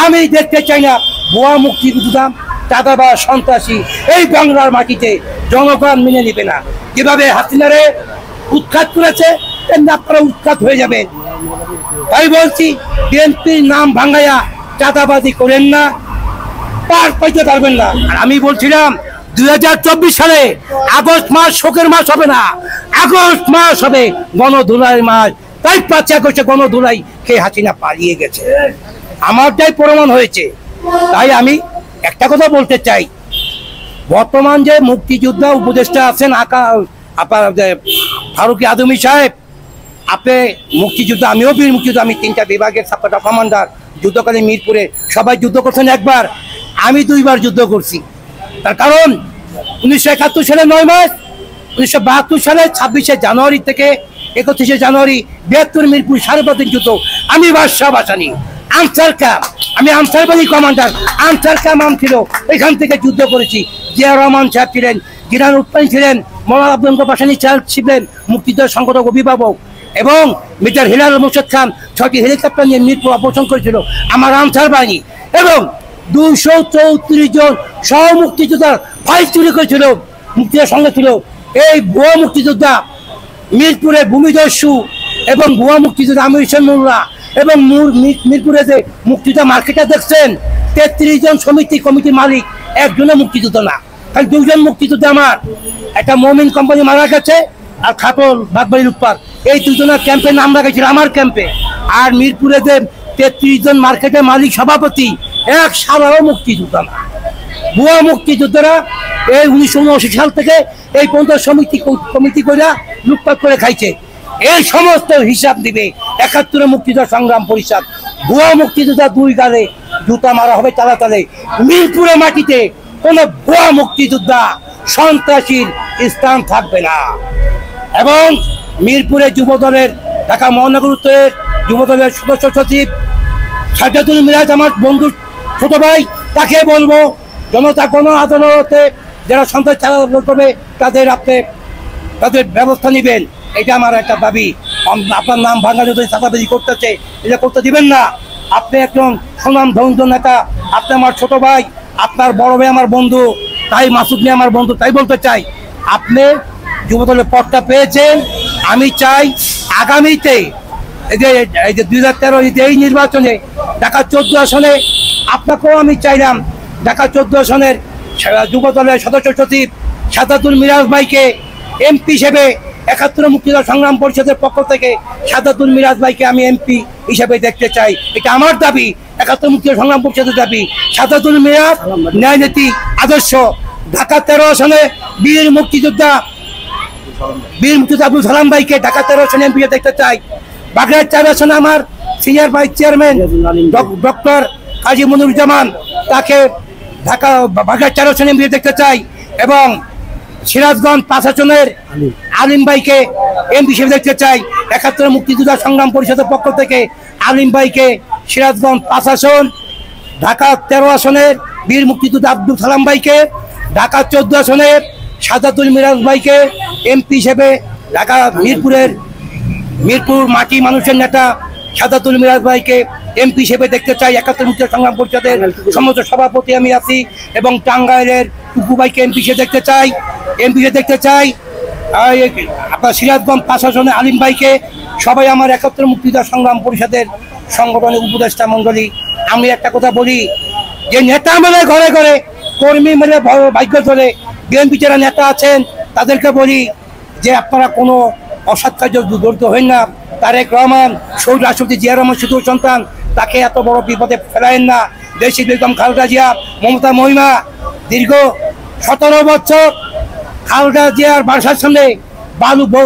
আমি দেখতে চাই না ভুয়া মুক্তিযোদ্ধা চাঁদাবাজ সন্ত্রাসী এই বাংলার মাটিতে জনগণ মেনে নেবে না। যেভাবে হাসিনারে উৎখাত করেছে তেমনি আপনারা উৎখাত হয়ে যাবেন। তাই বলছি বিএনপির নাম ভাঙাইয়া চাঁদাবাজি করেন না, পার পাইতে পারবেন না। আর আমি বলছিলাম 2024 সালে আগস্ট মাস শোকের মাস হবে না, আগস্ট মাস হবে গণধুলাই মাস। তাই 5 আগস্টে গণধুলাই খেয়ে হাসিনা পালিয়ে গেছে, আমারটাই প্রমাণ হয়েছে। তাই আমি একটা কথা বলতে চাই, বর্তমান যে মুক্তিযোদ্ধা উপদেষ্টা আছেন আপনার ফারুক আদমি সাহেব, আপনি মুক্তিযোদ্ধা, আমিও বীর মুক্তিযোদ্ধা, আমি 3টা বিভাগের সাপোর্টার কমান্ডার। যুদ্ধকালে মিরপুরে সবাই যুদ্ধ করছেন একবার, আমি 2বার যুদ্ধ করছি। তার কারণ 1971 সালে 9 মাস, 1972 সালে 26শে জানুয়ারি থেকে 31শে জানুয়ারি 72 মিরপুর সার্বজনীন যুদ্ধ। আমি বাদশাহ বাসানি আনসার ক্যাম্প, আমি আনসার বাহিনী কমান্ডার, আনসার ক্যাম্প আম ছিল, এখান থেকে যুদ্ধ করেছি। জিয়া রহমান সাহেব ছিলেন, জিরান উৎপাদী ছিলেন, মৌলানা আব্দুল বাসানি সাহেব ছিলেন মুক্তিযোদ্ধা সংগঠক অভিভাবক, এবং মেজর হিলাল মোর্শেদ খান 6টি হেলিকপ্টার নিয়ে মিরপুর অপারেশন করেছিল আমার আনসার বাহিনী, এবং 234 জন সহ মুক্তিযোদ্ধার ফাইল চুরি করেছিল, মুক্তিযোদ্ধার সঙ্গে ছিল। এই ভুয়া মুক্তিযোদ্ধা মিরপুরে ভূমিদস্যু এবং ভুয়া মুক্তিযোদ্ধা আমির হোসেন মোল্লা, এবং মিরপুরে যে মুক্তিযোদ্ধা মার্কেটে দেখছেন 33 জন সমিতি কমিটির মালিক, একজনের মুক্তিযোদ্ধা না, খালি 2 জন মুক্তিযোদ্ধা। আমার একটা মমিন কোম্পানি মারা গেছে, আর খাটল বাগবাড়ির উৎপাদ, এই 2 জনের ক্যাম্পে নাম রাখেছিল আমার ক্যাম্পে। আর মিরপুরে যে 33 জন মার্কেটের মালিক সভাপতি, এক সাধারণ মুক্তিযোদ্ধা না, ভুয়া মুক্তিযোদ্ধারা এই 1979 সাল থেকে এই পর্যন্ত কমিটি করে লুটপাট করে খাইছে। এই সমস্ত হিসাব দিবে 71 মুক্তিযোদ্ধা সংগ্রাম পরিষদ। ভুয়া মুক্তিযোদ্ধা 2 গালে জুতা মারা হবে তালা তালে। মিরপুরে মাটিতে কোনো ভুয়া মুক্তিযোদ্ধা সন্ত্রাসীর স্থান থাকবে না। এবং মিরপুরে যুবদলের, ঢাকা মহানগর উত্তরের যুবদলের সদস্য সচিব সাজ্জাদুল মিরাজ আমার বন্ধু ছোট ভাই, তাকে বলবো জনতা গণ আদালতে যারা সন্ত্রাস চালানো করবে তাদের ব্যবস্থা নেবেন। এটা আমার একটা দাবি। আপনার নাম ভাঙা যদি চাঁদাবাজি করতেছে, এটা করতে দিবেন না। আপনি একজন সুনাম ধন্য নেতা, আপনি আমার ছোট ভাই, আপনার বড় ভাই আমার বন্ধু, তাই মাসুদ নিয়ে আমার বন্ধু। তাই বলতে চাই, আপনি যুবদলের পদটা পেয়েছেন, আমি চাই আগামীতে এই যে 2013 এই নির্বাচনে ঢাকা 14 আসনে আপনাকেও আমি চাইলাম ঢাকা 14 আসনের যুবদলের সদস্য সচিব সাজ্জাদুল মিরাজ ভাইকে এমপি হিসেবে 71 মুক্তিযোদ্ধা সংগ্রাম পরিষদের পক্ষ থেকে সাজ্জাদুল মিরাজ ভাইকে আমি এমপি হিসেবে দেখতে চাই। এটা আমার দাবি, 71 মুক্তিযোদ্ধা সংগ্রাম পরিষদের দাবি। সাজ্জাদুল মিরাজ ন্যায় নীতি আদর্শ। ঢাকা 13 আসনে বীর মুক্তিযোদ্ধা আব্দুল সালাম ভাইকে ঢাকা 13 আসনে এমপি দেখতে চাই। বাগেরহাট 4 আসনে আমার সিনিয়র ভাইস চেয়ারম্যান ডক্টর কাজী মনিরুজ্জামান, তাকে ঢাকা বাগেরহাট 4 আসনে এমপি দেখতে চাই। এবং সিরাজগঞ্জ 5 আসনের আলিম ভাইকে এমপি হিসেবে দেখতে চাই। 71 মুক্তিযোদ্ধা সংগ্রাম পরিষদের পক্ষ থেকে আলিম ভাইকে সিরাজগঞ্জ 5 আসন, ঢাকা 13 আসনের বীর মুক্তিযোদ্ধা আব্দুল সালাম ভাইকে, ঢাকা 14 আসনের সাজ্জাদুল মিরাজ ভাইকে এমপি হিসেবে, ঢাকা মিরপুর মাটি মানুষের নেতা সাজ্জাদুল মিরাজ ভাইকে এমপি হিসেবে দেখতে চাই। 71 মুক্তিযোদ্ধা সংগ্রাম পরিষদের সমস্ত সভাপতি আমি আছি। এবং টাঙ্গাইলের টুকু ভাইকে এমপি হিসেবে দেখতে চাই। আপনার সিরাজগঞ্জ 5 আসনে আলিম ভাইকে। সবাই আমার 71 মুক্তিযোদ্ধা সংগ্রাম পরিষদের সংগঠনের উপদেষ্টা মন্ডলী। আমি একটা কথা বলি, যে নেতা মেলে ঘরে ঘরে, কর্মী মেলে ভাগ্য ধরে বিএনপি যারা নেতা আছেন তাদেরকে বলি যে আপনারা কোনো অসৎ কার্য জড়িত হন না। তারেক রহমান, শহীদ রাষ্ট্রপতি জিয়া রহমান শুধু সন্তান, তাকে এত বড় বিপদে ফেলায়েন না। দেশি বেগম খালেদা জিয়া, মমতা মহিমা দীর্ঘ 17 বছর খালেদা জিয়ার বাসার সামনে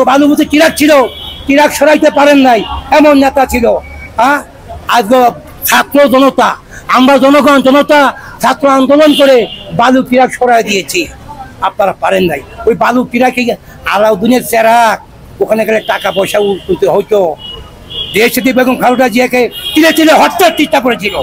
বালুভূতি চিরাগ ছিল, চিরাগ সরাইতে পারেন নাই, এমন নেতা ছিল। আজকে ছাত্র জনতা, আমরা জনগণ জনতা ছাত্র আন্দোলন করে বালু চিরাগ সরাই দিয়েছি, আপনারা পারেন নাই। ওই বালু চিরাগে আলাউদ্দিনের চেরাগ, ওখানে গেলে টাকা পয়সা তুলতে হইতো। দেশটি বেগম খালেদা জিয়াকে তিলে তিলে হত্যার চেষ্টা করেছিল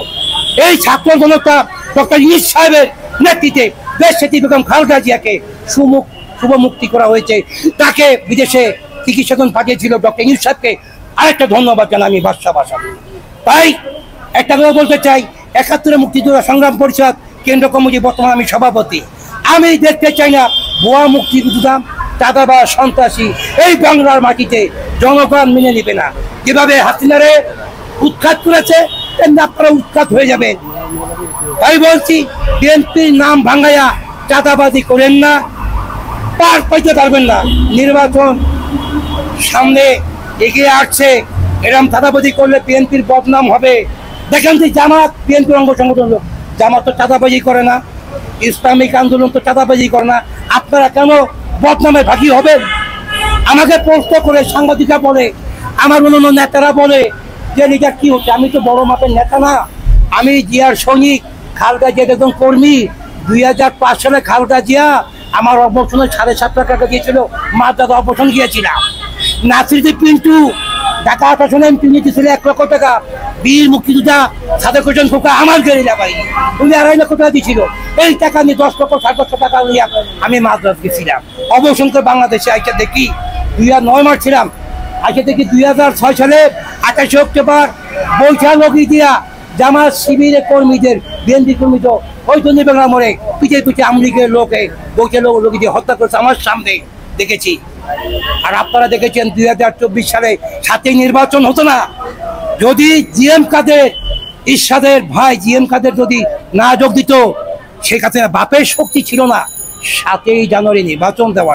এই ছাত্র জনতা। ডক্টর ইউনূস সাহেবের নেতৃত্বে দেশটি বেগম খালেদা জিয়াকে শুভ মুক্তি করা হয়েছে। তাকে বিদেশে চিকিৎসাধন পাঠিয়েছিল ডক্টর ইউনূস সাহেবকে। আরেকটা ধন্যবাদ জানাই আমি বাদশাহ। তাই একটা কথা বলতে চাই, 71 মুক্তিযোদ্ধা সংগ্রাম পরিষদ কেন্দ্র কমিটি বর্তমানে আমি সভাপতি। আমি দেখতে চাই না ভুয়া মুক্তিযোদ্ধা, চাঁদাবাজ, সন্ত্রাসী এই বাংলার মাটিতে জনগণ মেনে নিবে না। যেভাবে হাসিনারে উৎখাত করেছে তেমনি আপনারা উৎখাত হয়ে যাবেন। তাই বলছি, বিএনপির নাম ভাঙাইয়া চাঁদাবাজি করেন না, পার পাইতে পারবেন না। নির্বাচন সামনে এগিয়ে আসছে, এরকম চাঁদাবাজি করলে বিএনপির বদনাম হবে। দেখেন যে জামাত বিএনপির অঙ্গ সংগঠন লোক, জামাত তো চাঁদাবাজি করে না, ইসলামিক আন্দোলন তো চাঁদাবাজি করে না, আপনারা কেন বদনামে ভাগী হবেন? আমাকে প্রশ্ন করে সাংবাদিকরা বলে, আমার অন্যান্য নেতারা বলে যে এটা কি হচ্ছে। আমি তো বড় মাপের নেতা না, আমি জিয়ার সৈনিক, খালেদা জিয়ার একজন কর্মী। 2005 সালে খালেদা জিয়া আমার অবসনে 7.5 টাকা দিয়েছিল, মার দাদা অবসন গিয়েছিলাম। নাসিরুদ্দিন পিন্টু ঢাকা আসনে এমপি নিয়েছিল 1 লক্ষ টাকা। বীর মুক্তিযোদ্ধা সাদেক হোসেন খোকা আমার গেরিলা ভাই, উনি 2.5 লক্ষ টাকা দিয়েছিল। এই টাকা নিয়ে 10 লক্ষ 7 টাকা নিয়ে আমি মাদ্রাজ গেছিলাম। অবসন করে বাংলাদেশে আইসা দেখি 2009 মাস ছিলাম, আজকে দেখি 2006 সালে 28 অক্টোবর বৈশাখী দিয়া জামাত শিবিরের কর্মীদের, বিএনপি কর্মী তো ওই জন্য বাংলা মরে পিছিয়ে পিছিয়ে আমলিগের লোকে বৈশাখ লোক দিয়ে হত্যা করেছে আমার সামনে দেখেছি। আর আপনারা দেখেছেন 2024 সালে 7ই নির্বাচন হতো না, যদি জিএম কাদের, ইরশাদের ভাই জিএম কাদের যদি না যোগ দিত, শেখ হাসিনা বাপের শক্তি ছিল না 7ই জানুয়ারি নির্বাচন দেওয়া।